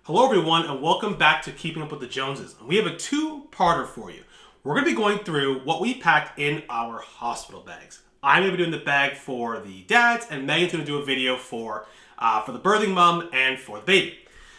Hello everyone and welcome back to Keeping Up with the Joneses. And we have a two-parter for you. We're going to be going through what we packed in our hospital bags. I'm going to be doing the bag for the dads and Megan's going to do a video for the birthing mom and for the baby.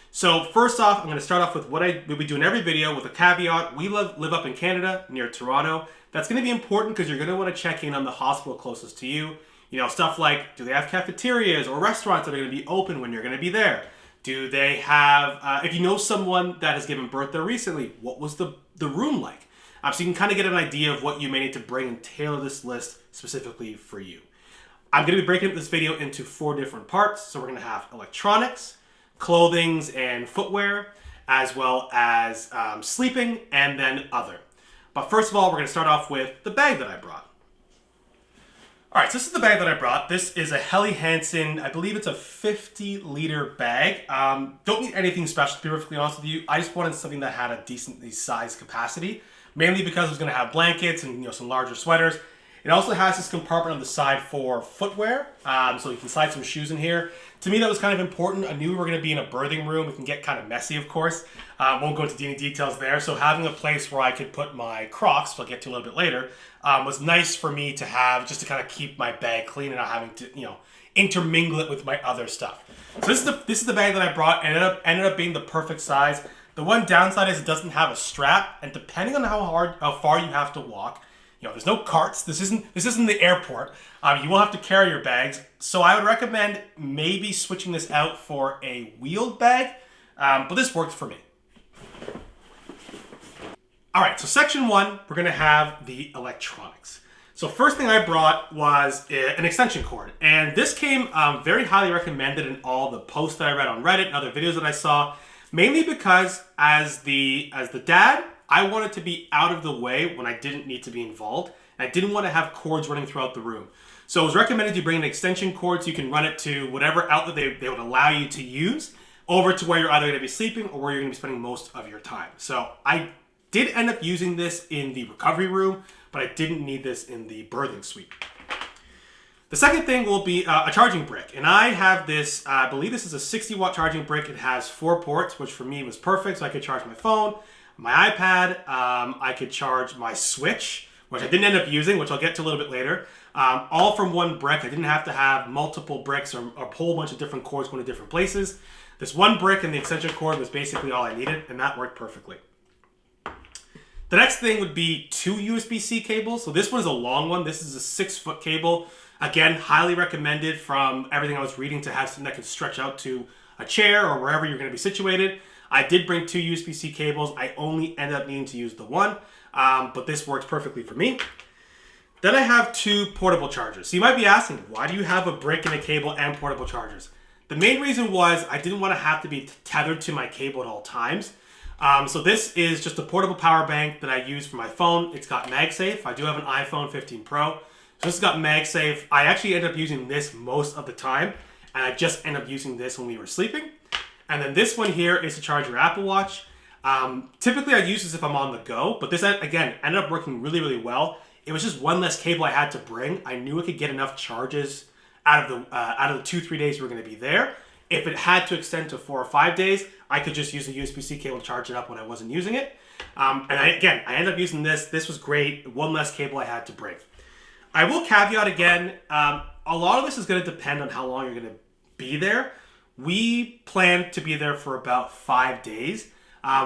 So first off, I'm going to start off with what I will be doing every video with a caveat. We live up in Canada near Toronto. That's going to be important because you're going to want to check in on the hospital closest to you. You know, stuff like, do they have cafeterias or restaurants that are going to be open when you're going to be there? Do they have, if you know someone that has given birth there recently, what was the room like? So you can kind of get an idea of what you may need to bring and tailor this list specifically for you. I'm going to be breaking up this video into 4 different parts. So we're going to have electronics, clothing and footwear, as well as sleeping, and then other. But first of all, we're going to start off with the bag that I brought. Alright, so this is the bag that I brought. This is a Helly Hansen, I believe it's a 50-liter bag. Don't need anything special, to be perfectly honest with you. I just wanted something that had a decently sized capacity, mainly because it's going to have blankets and some larger sweaters. It also has this compartment on the side for footwear, so you can slide some shoes in here. To me, that was kind of important. I knew we were going to be in a birthing room. It can get kind of messy, of course. Won't go into any details there. So having a place where I could put my Crocs, which I'll get to a little bit later, was nice for me to have, just to kind of keep my bag clean and not having to, intermingle it with my other stuff. So this is the bag that I brought. Ended up being the perfect size. The one downside is it doesn't have a strap, and depending on how far you have to walk, there's no carts. This isn't the airport. You will have to carry your bags. So I would recommend maybe switching this out for a wheeled bag, but this worked for me. All right, so section 1, we're going to have the electronics. So first thing I brought was an extension cord, and this came very highly recommended in all the posts that I read on Reddit and other videos that I saw, mainly because as the dad, I wanted to be out of the way when I didn't need to be involved, and I didn't want to have cords running throughout the room. So it was recommended you bring an extension cord so you can run it to whatever outlet they would allow you to use, over to where you're either going to be sleeping or where you're going to be spending most of your time. So I did end up using this in the recovery room, but I didn't need this in the birthing suite. The second thing will be a charging brick, and I have this, I believe this is a 60-watt charging brick. It has 4 ports, which for me was perfect, so I could charge my phone, my iPad, I could charge my Switch, which I didn't end up using, which I'll get to a little bit later, all from one brick. I didn't have to have multiple bricks or a whole bunch of different cords going to different places. This one brick and the extension cord was basically all I needed, and that worked perfectly. The next thing would be 2 USB-C cables. So this one is a long one. This is a 6-foot cable. Again, highly recommended from everything I was reading to have something that can stretch out to a chair or wherever you're going to be situated. I did bring 2 USB-C cables. I only ended up needing to use the one, but this works perfectly for me. Then I have 2 portable chargers. So you might be asking, why do you have a brick and a cable and portable chargers? The main reason was I didn't want to have to be tethered to my cable at all times. So this is just a portable power bank that I use for my phone. It's got MagSafe. I do have an iPhone 15 Pro. So this has got MagSafe. I actually end up using this most of the time, and I just end up using this when we were sleeping. And then this one here is to charge your Apple Watch. Typically I use this if I'm on the go, but this, again, ended up working really, really well. It was just one less cable I had to bring. I knew I could get enough charges out of the 2-3 days we were going to be there. If it had to extend to 4 or 5 days, I could just use a USB-C cable to charge it up when I wasn't using it. I ended up using this. This was great. One less cable I had to bring. I will caveat again, a lot of this is going to depend on how long you're going to be there. We plan to be there for about 5 days.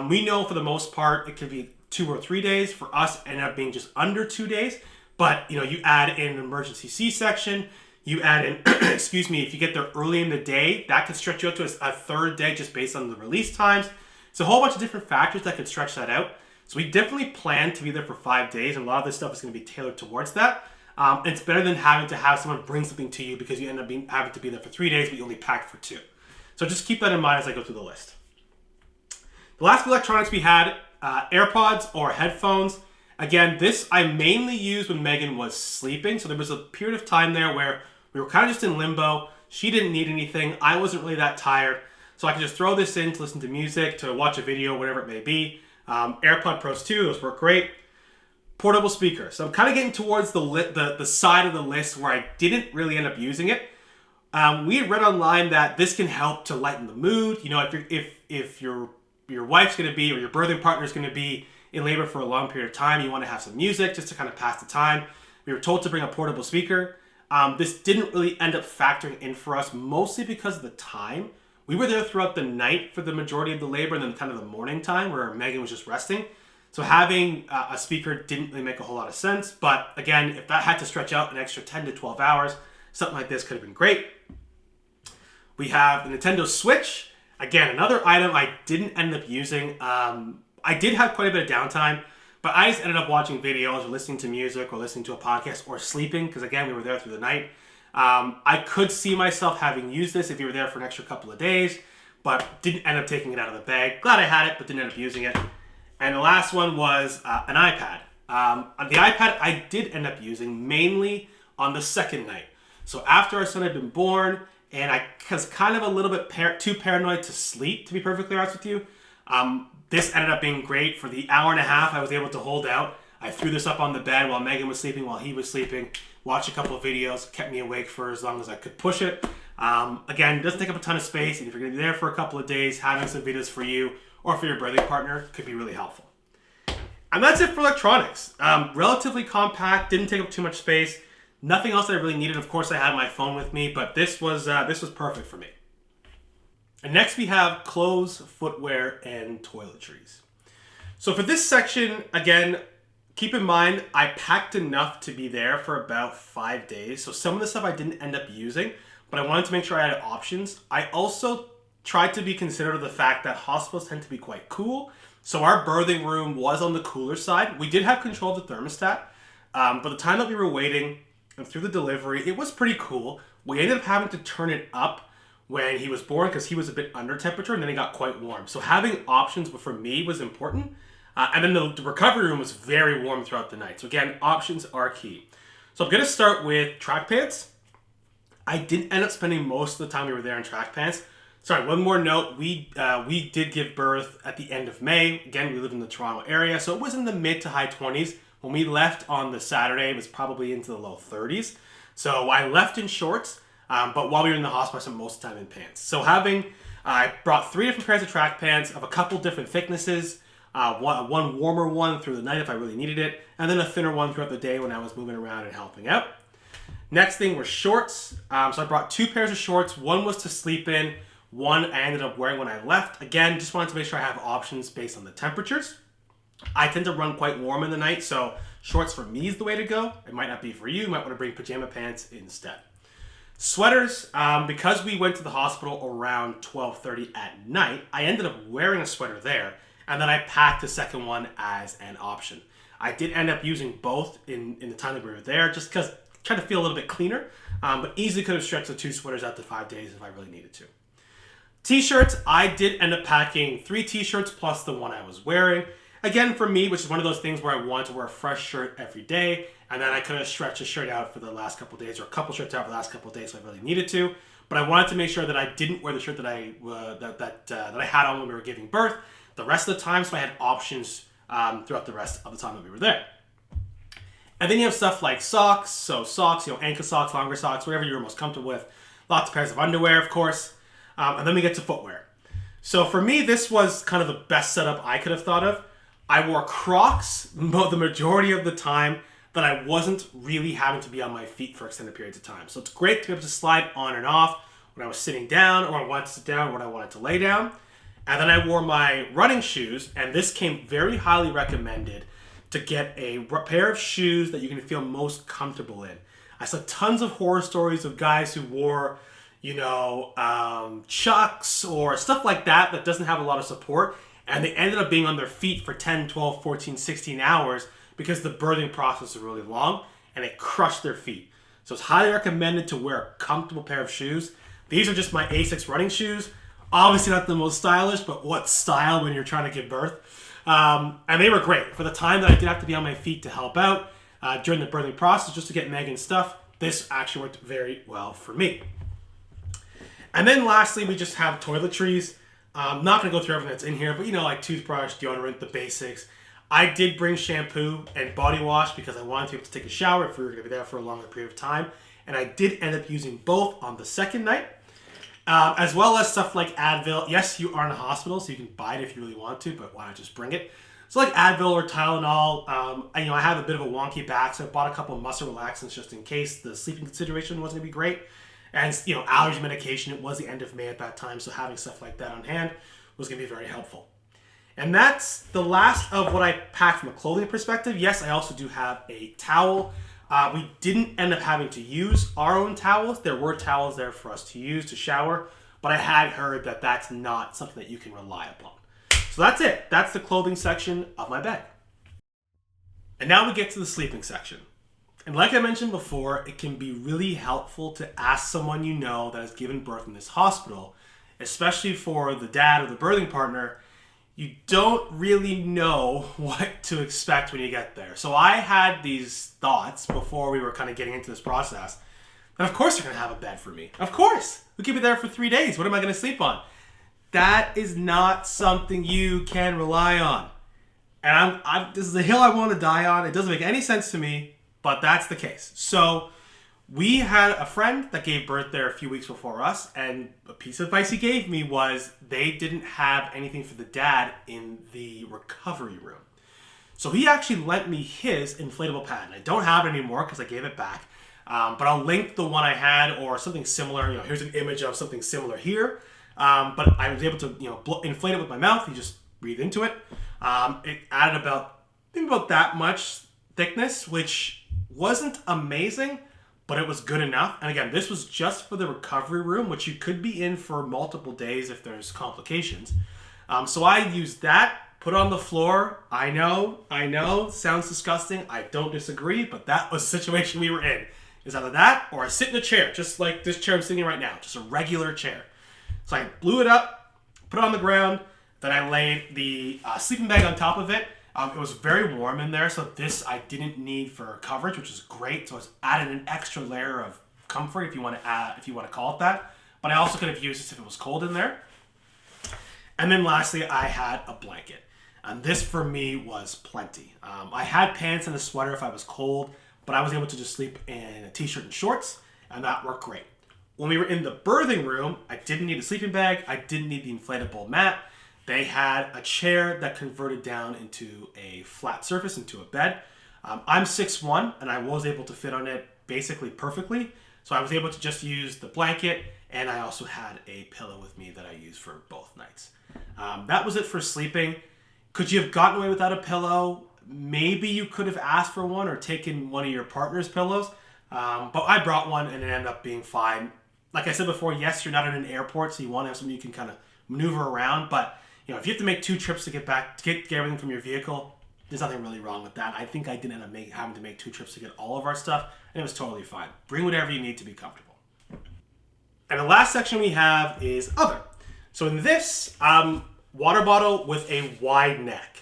We know for the most part it could be 2 or 3 days. For us, it ended up being just under 2 days. But you add in an emergency C-section, you add in, excuse me, if you get there early in the day, that could stretch you out to a 3rd day just based on the release times. So a whole bunch of different factors that could stretch that out. So we definitely plan to be there for 5 days, and a lot of this stuff is going to be tailored towards that. It's better than having to have someone bring something to you because you end up having to be there for 3 days, but you only packed for 2. So just keep that in mind as I go through the list. The last electronics we had, AirPods or headphones. Again, this I mainly used when Meghan was sleeping. So there was a period of time there where we were kind of just in limbo. She didn't need anything. I wasn't really that tired. So I could just throw this in to listen to music, to watch a video, whatever it may be. AirPod Pros 2, those work great. Portable speaker. So I'm kind of getting towards the side of the list where I didn't really end up using it. We had read online that this can help to lighten the mood. You know, if your wife's going to be, or your birthing partner is going to be in labor for a long period of time, you want to have some music just to kind of pass the time. We were told to bring a portable speaker. This didn't really end up factoring in for us, mostly because of the time. We were there throughout the night for the majority of the labor, and then kind of the morning time where Meghan was just resting. So having a speaker didn't really make a whole lot of sense. But again, if that had to stretch out an extra 10 to 12 hours, something like this could have been great. We have the Nintendo Switch. Again, another item I didn't end up using. I did have quite a bit of downtime, but I just ended up watching videos or listening to music or listening to a podcast or sleeping, because again, we were there through the night. I could see myself having used this if you were there for an extra couple of days, but didn't end up taking it out of the bag. Glad I had it, but didn't end up using it. And the last one was an iPad. The iPad I did end up using mainly on the second night. So after our son had been born, and I was kind of a little bit too paranoid to sleep, to be perfectly honest with you, this ended up being great. For the hour and a half I was able to hold out, I threw this up on the bed while Meghan was sleeping, while he was sleeping, watched a couple of videos, kept me awake for as long as I could push it. Again, it doesn't take up a ton of space, and if you're going to be there for a couple of days, having some videos for you or for your birthing partner could be really helpful. And that's it for electronics. Relatively compact, didn't take up too much space. Nothing else that I really needed. Of course, I had my phone with me, but this was perfect for me. And next we have clothes, footwear, and toiletries. So for this section, again, keep in mind, I packed enough to be there for about 5 days. So some of the stuff I didn't end up using, but I wanted to make sure I had options. I also tried to be considerate of the fact that hospitals tend to be quite cool. So our birthing room was on the cooler side. We did have control of the thermostat, but the time that we were waiting and through the delivery, it was pretty cool. We ended up having to turn it up when he was born because he was a bit under temperature, and then he got quite warm. So having options for me was important. And then the recovery room was very warm throughout the night. So again, options are key. So I'm going to start with track pants. I didn't end up spending most of the time we were there in track pants. Sorry, one more note. We did give birth at the end of May. Again, we live in the Toronto area, so it was in the mid to high 20s. When we left on the Saturday, it was probably into the low 30s. So I left in shorts, but while we were in the hospital, I spent most of the time in pants. So I brought 3 different pairs of track pants of a couple different thicknesses. One warmer one through the night if I really needed it, and then a thinner one throughout the day when I was moving around and helping out. Next thing were shorts. So I brought 2 pairs of shorts. One was to sleep in. One I ended up wearing when I left. Again, just wanted to make sure I have options based on the temperatures. I tend to run quite warm in the night, so shorts for me is the way to go. It might not be for you. You might want to bring pajama pants instead. Sweaters, because we went to the hospital around 12:30 at night, I ended up wearing a sweater there, and then I packed the second one as an option. I did end up using both in the time that we were there, just because I tried to feel a little bit cleaner, but easily could have stretched the 2 sweaters out to 5 days if I really needed to. T-shirts, I did end up packing 3 t-shirts plus the one I was wearing. Again, for me, which is one of those things where I want to wear a fresh shirt every day, and then I could have stretched a shirt out for the last couple of days, or a couple shirts out for the last couple of days if I really needed to. But I wanted to make sure that I didn't wear the shirt that I had on when we were giving birth the rest of the time, so I had options throughout the rest of the time that we were there. And then you have stuff like socks. So socks, ankle socks, longer socks, whatever you're most comfortable with. Lots of pairs of underwear, of course. And then we get to footwear. So for me, this was kind of the best setup I could have thought of. I wore Crocs the majority of the time that I wasn't really having to be on my feet for extended periods of time. So it's great to be able to slide on and off when I was sitting down, or when I wanted to sit down, or when I wanted to lay down. And then I wore my running shoes, and this came very highly recommended to get a pair of shoes that you can feel most comfortable in. I saw tons of horror stories of guys who wore Chucks or stuff like that doesn't have a lot of support, and they ended up being on their feet for 10, 12, 14, 16 hours because the birthing process is really long, and it crushed their feet. So it's highly recommended to wear a comfortable pair of shoes. These are just my Asics running shoes. Obviously not the most stylish, but what style when you're trying to give birth. And they were great. For the time that I did have to be on my feet to help out during the birthing process, just to get Meghan's stuff, this actually worked very well for me. And then lastly, we just have toiletries. I'm not going to go through everything that's in here, but like toothbrush, deodorant, the basics. I did bring shampoo and body wash because I wanted to be able to take a shower if we were going to be there for a longer period of time. and I did end up using both on the second night, as well as stuff like Advil. Yes, you are in a hospital, so you can buy it if you really want to, but why not just bring it? So like Advil or Tylenol. I have a bit of a wonky back, so I bought a couple of muscle relaxants just in case the sleeping consideration wasn't going to be great. And, allergy medication. It was the end of May at that time, so having stuff like that on hand was going to be very helpful. And that's the last of what I packed from a clothing perspective. Yes, I also do have a towel. We didn't end up having to use our own towels. There were towels there for us to use to shower, but I had heard that that's not something that you can rely upon. So that's it. That's the clothing section of my bag. And now we get to the sleeping section. And like I mentioned before, it can be really helpful to ask someone you know that has given birth in this hospital, especially for the dad or the birthing partner. You don't really know what to expect when you get there. So I had these thoughts before we were kind of getting into this process. And of course they're going to have a bed for me. Of course. We could be there for 3 days. What am I going to sleep on? That is not something you can rely on. And this is a hill I want to die on. It doesn't make any sense to me, but that's the case. So we had a friend that gave birth there a few weeks before us, and a piece of advice he gave me was they didn't have anything for the dad in the recovery room. So he actually lent me his inflatable pad. And I don't have it anymore because I gave it back. But I'll link the one I had or something similar. Here's an image of something similar here. But I was able to inflate it with my mouth. You just breathe into it. It added about that much thickness, which wasn't amazing, but it was good enough. And again, this was just for the recovery room, which you could be in for multiple days if there's complications. So I used that, put it on the floor. I know, sounds disgusting. I don't disagree, but that was the situation we were in. It's either that or I sit in a chair, just like this chair I'm sitting in right now, just a regular chair. So I blew it up, put it on the ground, then I laid the sleeping bag on top of it. It was very warm in there, so this I didn't need for coverage, which is great. So I was adding an extra layer of comfort, if you want to call it that. But I also could have used this if it was cold in there. And then lastly, I had a blanket, and this for me was plenty. I had pants and a sweater if I was cold, but I was able to just sleep in a t-shirt and shorts, and that worked great. When we were in the birthing room, I didn't need a sleeping bag. I didn't need the inflatable mat. They had a chair that converted down into a flat surface, into a bed. I'm 6'1", and I was able to fit on it basically perfectly. So I was able to just use the blanket, and I also had a pillow with me that I used for both nights. That was it for sleeping. Could you have gotten away without a pillow? Maybe you could have asked for one or taken one of your partner's pillows. But I brought one, and it ended up being fine. Like I said before, yes, you're not in an airport, so you want to have something you can kind of maneuver around. But if you have to make 2 trips to get everything from your vehicle, there's nothing really wrong with that. I think I didn't end up having to make 2 trips to get all of our stuff, and it was totally fine. Bring whatever you need to be comfortable. And the last section we have is other. So in this, water bottle with a wide neck.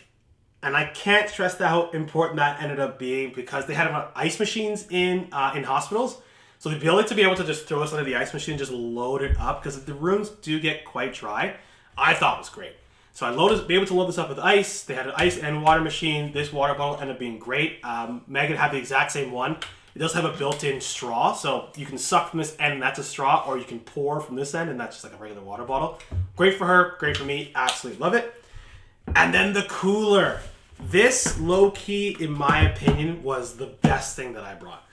And I can't stress how important that ended up being, because they had ice machines in hospitals. So the ability to be able to just throw us under the ice machine and just load it up, because the rooms do get quite dry, I thought was great. So I be able to load this up with ice. They had an ice and water machine. This water bottle ended up being great. Meghan had the exact same one. It does have a built-in straw, so you can suck from this end and that's a straw, or you can pour from this end and that's just like a regular water bottle. Great for her, great for me, absolutely love it. And then the cooler. This, low-key, in my opinion, was the best thing that I brought.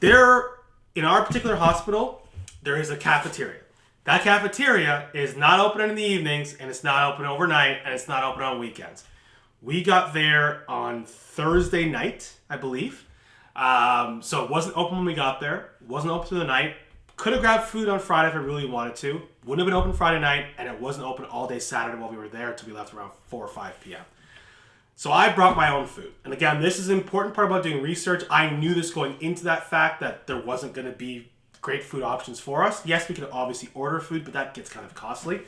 In our particular hospital, there is a cafeteria. That cafeteria is not open in the evenings, and it's not open overnight, and it's not open on weekends. We got there on Thursday night, I believe. So it wasn't open when we got there. It wasn't open through the night. Could have grabbed food on Friday if I really wanted to. Wouldn't have been open Friday night, and it wasn't open all day Saturday while we were there until we left around 4 or 5 p.m. So I brought my own food. And again, this is an important part about doing research. I knew this going into that fact that there wasn't going to be great food options for us. Yes, we could obviously order food, but that gets kind of costly.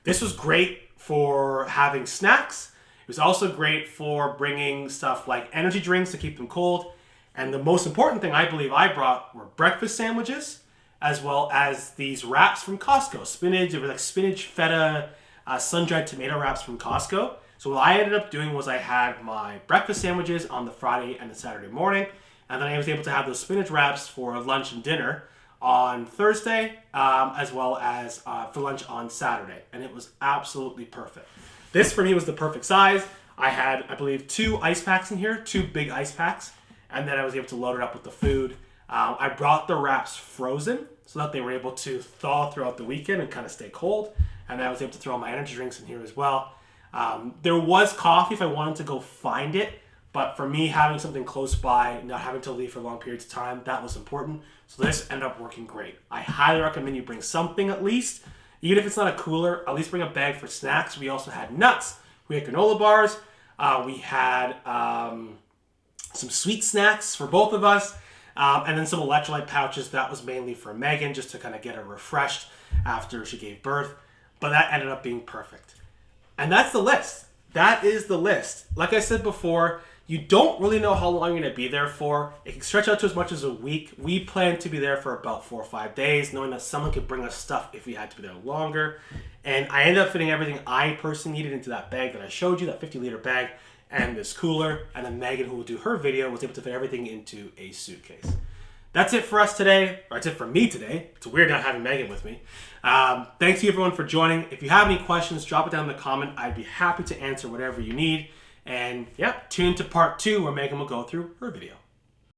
This was great for having snacks. It was also great for bringing stuff like energy drinks to keep them cold. And the most important thing I believe I brought were breakfast sandwiches, as well as these wraps from Costco. Spinach, feta, sun-dried tomato wraps from Costco. So what I ended up doing was I had my breakfast sandwiches on the Friday and the Saturday morning. And then I was able to have those spinach wraps for lunch and dinner on Thursday, as well as for lunch on Saturday. And it was absolutely perfect. This for me was the perfect size. I had, I believe, 2 ice packs in here, 2 big ice packs. And then I was able to load it up with the food. I brought the wraps frozen so that they were able to thaw throughout the weekend and kind of stay cold. And I was able to throw my energy drinks in here as well. There was coffee if I wanted to go find it. But for me, having something close by, not having to leave for long periods of time, that was important. So this ended up working great. I highly recommend you bring something at least. Even if it's not a cooler, at least bring a bag for snacks. We also had nuts. We had granola bars. We had some sweet snacks for both of us. And then some electrolyte pouches. That was mainly for Meghan, just to kind of get her refreshed after she gave birth. But that ended up being perfect. And that's the list. That is the list. Like I said before, you don't really know how long you're going to be there for. It can stretch out to as much as a week. We plan to be there for about 4 or 5 days, knowing that someone could bring us stuff if we had to be there longer. And I ended up fitting everything I personally needed into that bag that I showed you, that 50-liter bag, and this cooler. And then Meghan, who will do her video, was able to fit everything into a suitcase. That's it for us today, or that's it for me today. It's weird not having Meghan with me. Thanks to everyone for joining. If you have any questions, drop it down in the comment. I'd be happy to answer whatever you need. And yeah, tune in to part 2 where Meghan will go through her video.